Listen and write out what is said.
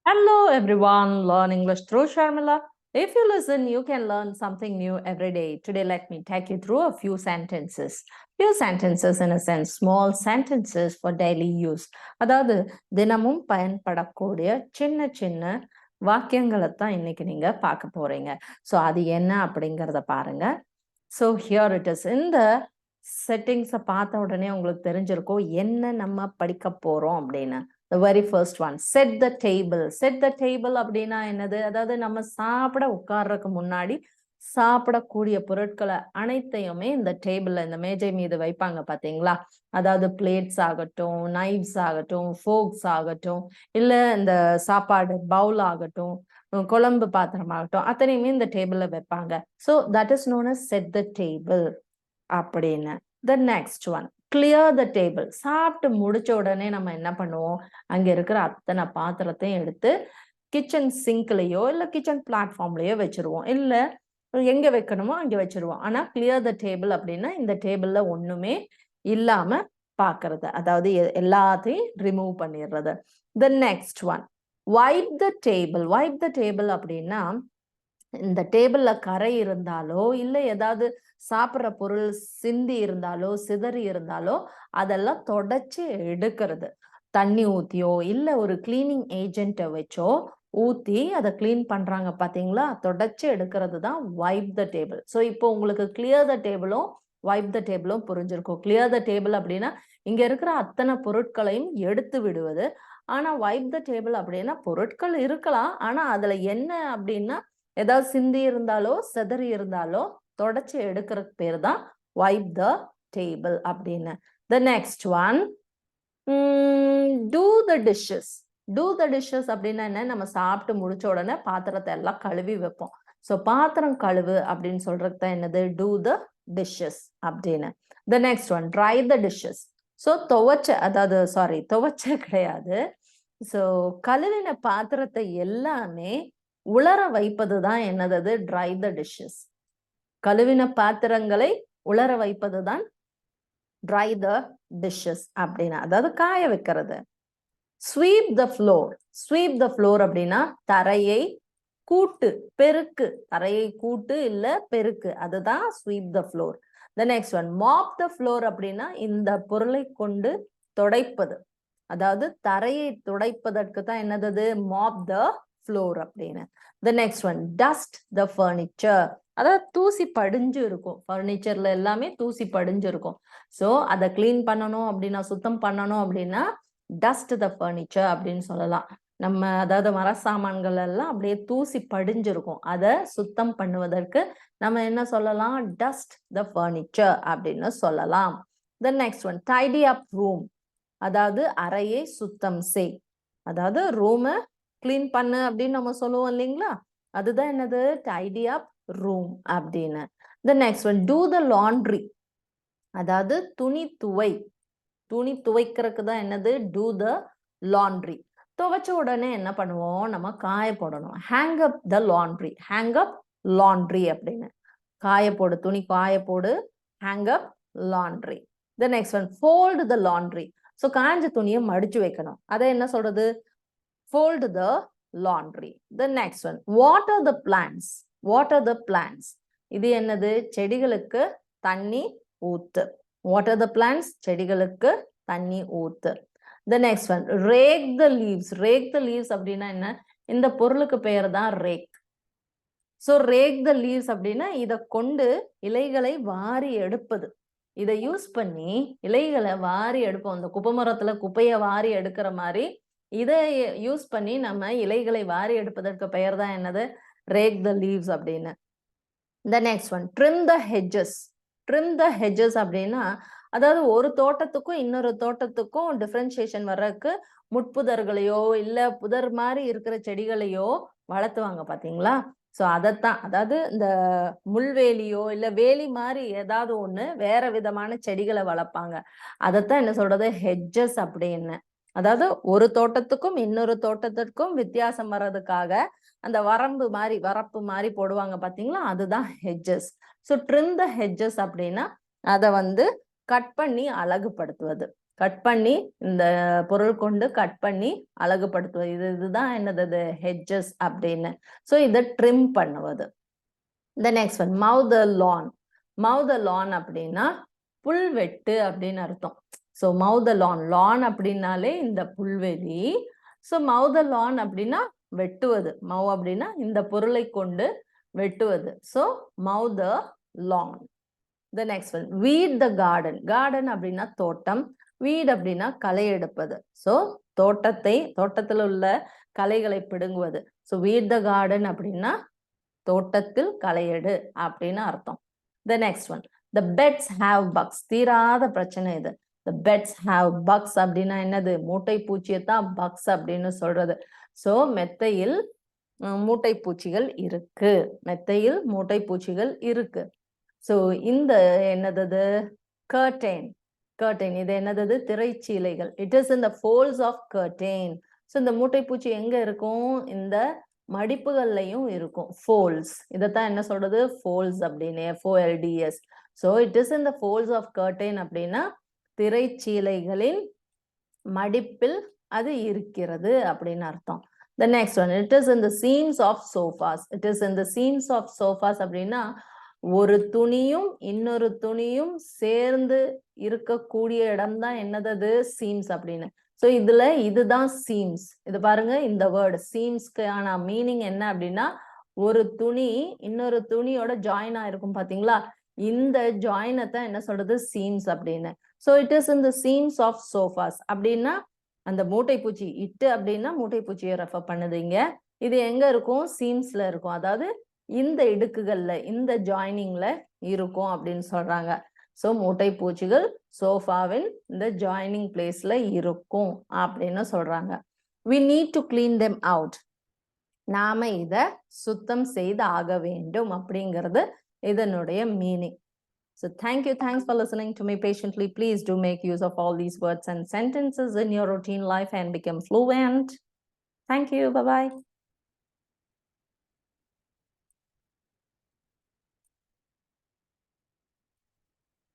Hello everyone, learn English through Sharmila. If you listen, you can learn something new every day. Today, let me take you through a few sentences. Few sentences in a sense, small sentences for daily use. அதாவது தினமும் பயன்படக்கூடிய சின்ன சின்ன வாக்கியங்களை தான் இன்னைக்கு நீங்க பார்க்க போறீங்க. ஸோ அது என்ன அப்படிங்கிறத பாருங்க. So here it is. இந்த செட்டிங்ஸை பார்த்த உடனே உங்களுக்கு தெரிஞ்சிருக்கும் என்ன நம்ம படிக்க போறோம் அப்படின்னு. The very first one, set the table. Set the table அப்படின்னா என்னது? அதாவது நம்ம சாப்பிட உட்கார்றதுக்கு முன்னாடி சாப்பிடக்கூடிய பொருட்களை அனைத்தையுமே இந்த டேபிள்ல, இந்த மேஜை மீது வைப்பாங்க பாத்தீங்களா? அதாவது பிளேட்ஸ் ஆகட்டும், நைவ்ஸ் ஆகட்டும், ஃபோக்ஸ் ஆகட்டும், இல்ல இந்த சாப்பாடு பவுல் ஆகட்டும், குழம்பு பாத்திரம் ஆகட்டும், அத்தனையுமே இந்த டேபிள்ல வைப்பாங்க. So that is known as set the table அப்படின்னு. The next one, clear the table. சாப்பிட்டு முடிச்ச உடனே நம்ம என்ன பண்ணுவோம்? அங்க இருக்கிற அத்தனை பாத்திரத்தையும் எடுத்து கிச்சன் சிங்க்லயோ இல்ல கிச்சன் பிளாட்ஃபார்ம்லயோ வச்சிருவோம். இல்ல எங்க வைக்கணுமோ அங்க வச்சிருவோம். ஆனா clear the table அப்படின்னா இந்த டேபிள்ல ஒண்ணுமே இல்லாம பாக்குறது, அதாவது எல்லாத்தையும் ரிமூவ் பண்ணிடுறது. The next one, wipe the table. Wipe the table அப்படின்னா இந்த டேபிள்ல கரை இருந்தாலோ இல்ல ஏதாவது சாப்பிட்ற பொருள் சிந்தி இருந்தாலோ சிதறி இருந்தாலோ அதெல்லாம் தொடச்சு எடுக்கிறது. தண்ணி ஊத்தியோ இல்ல ஒரு கிளீனிங் ஏஜென்ட்டை வச்சோ ஊத்தி அதை கிளீன் பண்றாங்க பாத்தீங்களா? தொடச்சு எடுக்கிறது தான் வைப் த டேபிள். ஸோ இப்போ உங்களுக்கு கிளியர் த டேபிளும் வைப் த டேபிளும் புரிஞ்சிருக்கும். கிளியர் த டேபிள் அப்படின்னா இங்க இருக்கிற அத்தனை பொருட்களையும் எடுத்து விடுவது. ஆனா வைப் த டேபிள் அப்படின்னா பொருட்கள் இருக்கலாம், ஆனா அதுல என்ன அப்படின்னா ஏதாவது சிந்தி இருந்தாலோ செதறி இருந்தாலோ தொடச்சு எடுக்கிறதுக்கு பேர் தான் வைப் த டேபிள் அப்படின்னு. The next one, do the dishes. Do the dishes அப்படின்னா என்ன? நம்ம சாப்பிட்டு முடிச்ச உடனே பாத்திரத்தை எல்லாம் கழுவி வைப்போம். ஸோ பாத்திரம் கழுவு அப்படின்னு சொல்றதுக்கு தான் என்னது? do the dishes அப்படின்னு. The next one, dry the dishes. So துவைச்ச கிடையாது. ஸோ கழுவின பாத்திரத்தை எல்லாமே உலர வைப்பது தான் என்னது? dry the dishes. கழுவின பாத்திரங்களை உலர வைப்பது தான் dry the dishes அப்படின்னா, அதாவது காய வைக்கிறது. sweep the floor. sweep the floor அப்படின்னா தரையை கூட்டு, பெருக்கு. தரையை கூட்டு இல்ல பெருக்கு, அதுதான் sweep the floor. The next one, mop the floor அப்படின்னா இந்த பொருளை கொண்டு துடைப்பது, அதாவது தரையை துடைப்பதற்கு தான் என்னது? mop the floor அப்படின்னு. The next one, dust the furniture. அதாவது தூசி படிஞ்சு இருக்கும், ஃபர்னிச்சர்ல எல்லாமே தூசி படிஞ்சு இருக்கும். ஸோ அதை கிளீன் பண்ணணும் அப்படின்னா, சுத்தம் பண்ணணும் அப்படின்னா டஸ்ட் த ஃபர்னிச்சர் அப்படின்னு சொல்லலாம். நம்ம அதாவது மர சாமான்கள் எல்லாம் அப்படியே தூசி படிஞ்சிருக்கும், அதை சுத்தம் பண்ணுவதற்கு நம்ம என்ன சொல்லலாம்? டஸ்ட் த ஃபர்னிச்சர் அப்படின்னு சொல்லலாம். The next one, tidy up room. அதாவது அறையை சுத்தம் செய், அதாவது ரூமை கிளீன் பண்ணு அப்படின்னு நம்ம சொல்லுவோம் இல்லைங்களா? அதுதான் என்னது? tidy up room அப்படின்னு. The next one, do the laundry. அதாவது துணி துவைக்கிறதுக்கு தான் என்னது? do the laundry. துவைச்ச உடனே என்ன பண்ணுவோம்? நம்ம காய போடணும். hang up the laundry. hang up laundry அப்படின்னு. காய போடு, துணி காய போடு, hang up laundry. The next one, fold the laundry. So காஞ்ச துணியை மடிச்சு வைக்கணும், அதை என்ன சொல்றது? fold the laundry. The next one, water the plants. water the plants. இது என்னது? செடிகளுக்கு தண்ணி ஊத்து. water the plants, செடிகளுக்கு தண்ணி ஊத்து. The next one, rake the leaves. rake the leaves அப்படின்னா என்ன? இந்த பொருளுக்கு பெயர் தான் rake. So rake the leaves அப்படின்னா இதை கொண்டு இலைகளை வாரி எடுப்பது. இதை யூஸ் பண்ணி இலைகளை வாரி எடுப்போம். இந்த குப்பை மரத்துல குப்பையை வாரி எடுக்கிற மாதிரி இதை யூஸ் பண்ணி நம்ம இலைகளை வாரி எடுப்பதற்கு பெயர் தான் என்னது? rake the leaves அப்படின்னு. The next one, trim the hedges. trim the hedges அப்படின்னா அதாவது ஒரு தோட்டத்துக்கும் இன்னொரு தோட்டத்துக்கும் டிஃபரன்சியேஷன் வர்றதுக்கு முட்புதர்களையோ இல்ல புதர் மாதிரி இருக்கிற செடிகளையோ வளர்த்துவாங்க பாத்தீங்களா? ஸோ அதைத்தான், அதாவது இந்த முள்வேலியோ இல்ல வேலி மாதிரி ஏதாவது ஒண்ணு வேற விதமான செடிகளை வளர்ப்பாங்க, அதைத்தான் என்ன சொல்றது? hedges அப்படின்னு. அதாவது ஒரு தோட்டத்துக்கும் இன்னொரு தோட்டத்திற்கும் வித்தியாசம் வர்றதுக்காக அந்த வரப்பு மாதிரி போடுவாங்க பாத்தீங்களா? அதுதான் hedges. So trim the hedges அப்படின்னா அதை கட் பண்ணி அழகுபடுத்துவது. கட் பண்ணி இந்த பொருள் கொண்டு கட் பண்ணி அழகுபடுத்துவது. இதுதான் என்னது ஹெட்ஜஸ் அப்படின்னு. ஸோ இதை ட்ரிம் பண்ணுவது. The next one, mow the lawn. Mow the lawn அப்படின்னா புல்வெட்டு அப்படின்னு அர்த்தம். So mow the lawn. lawn அப்படின்னாலே இந்த புல்வெளி. ஸோ mow the lawn அப்படின்னா வெட்டுவது. mow அப்படின்னா இந்த பொருளை கொண்டு வெட்டுவது. So mow the lawn. The next one, weed the garden. garden அப்படின்னா தோட்டம். weed அப்படின்னா களை எடுப்பது. ஸோ தோட்டத்தில் உள்ள களைகளை பிடுங்குவது. ஸோ weed the garden அப்படின்னா தோட்டத்தில் களையெடு அப்படின்னு அர்த்தம். The next one, the beds have bugs. தீராத பிரச்சனை இது. The beds have bugs அப்படின்னா என்னது? மூட்டை பூச்சியத்தான் bugs அப்படின்னு சொல்றது. ஸோ மெத்தையில் மூட்டை பூச்சிகள் இருக்கு. மெத்தையில் மூட்டை பூச்சிகள் இருக்கு. ஸோ இந்த என்னது? curtain. curtain இது என்னது? திரைச்சீலைகள். it is in the folds of curtain. So இந்த மூட்டை பூச்சி எங்க இருக்கும்? இந்த மடிப்புகள்லையும் இருக்கும். folds. இதைத்தான் என்ன சொல்றது? folds அப்படின்னு. folds. So it is in the folds of curtain அப்படின்னா திரைச்சீலைகளின் மடிப்பில் அது இருக்கிறது அப்படின்னு அர்த்தம். The next one, it is in the seams of sofas. it is in the seams of sofas அப்படின்னா ஒரு துணியும் இன்னொரு துணியும் சேர்ந்து இருக்கக்கூடிய இடம் தான் என்னது? seams அப்படின்னு. ஸோ இதுதான் seams. இது பாருங்க, இந்த வேர்டு seamsக்கான மீனிங் என்ன அப்படின்னா ஒரு துணி இன்னொரு துணியோட ஜாயின் ஆயிருக்கும் பாத்தீங்களா? இந்த ஜாயினத்தான் என்ன சொல்றது? seams அப்படின்னு. So it is in the seams of sofas அப்படின்னா அந்த மூட்டைப்பூச்சி இட்டு அப்படின்னா மூட்டைப்பூச்சியை ரெஃபர் பண்ணுதுங்க. இது எங்க இருக்கும்? சீம்ஸ்ல இருக்கும். அதாவது இந்த இடுக்குகள்ல இந்த ஜாயினிங்ல இருக்கும் அப்படின்னு சொல்றாங்க. ஸோ மூட்டைப்பூச்சிகள் சோஃபாவின் இந்த ஜாயினிங் பிளேஸ்ல இருக்கும் அப்படின்னு சொல்றாங்க. we need to clean them out. நாம இத சுத்தம் செய்து ஆக வேண்டும் அப்படிங்கிறது இதனுடைய meaning. So thanks for listening to me patiently. Please do make use of all these words and sentences in your routine life and become fluent. Thank you. Bye-bye.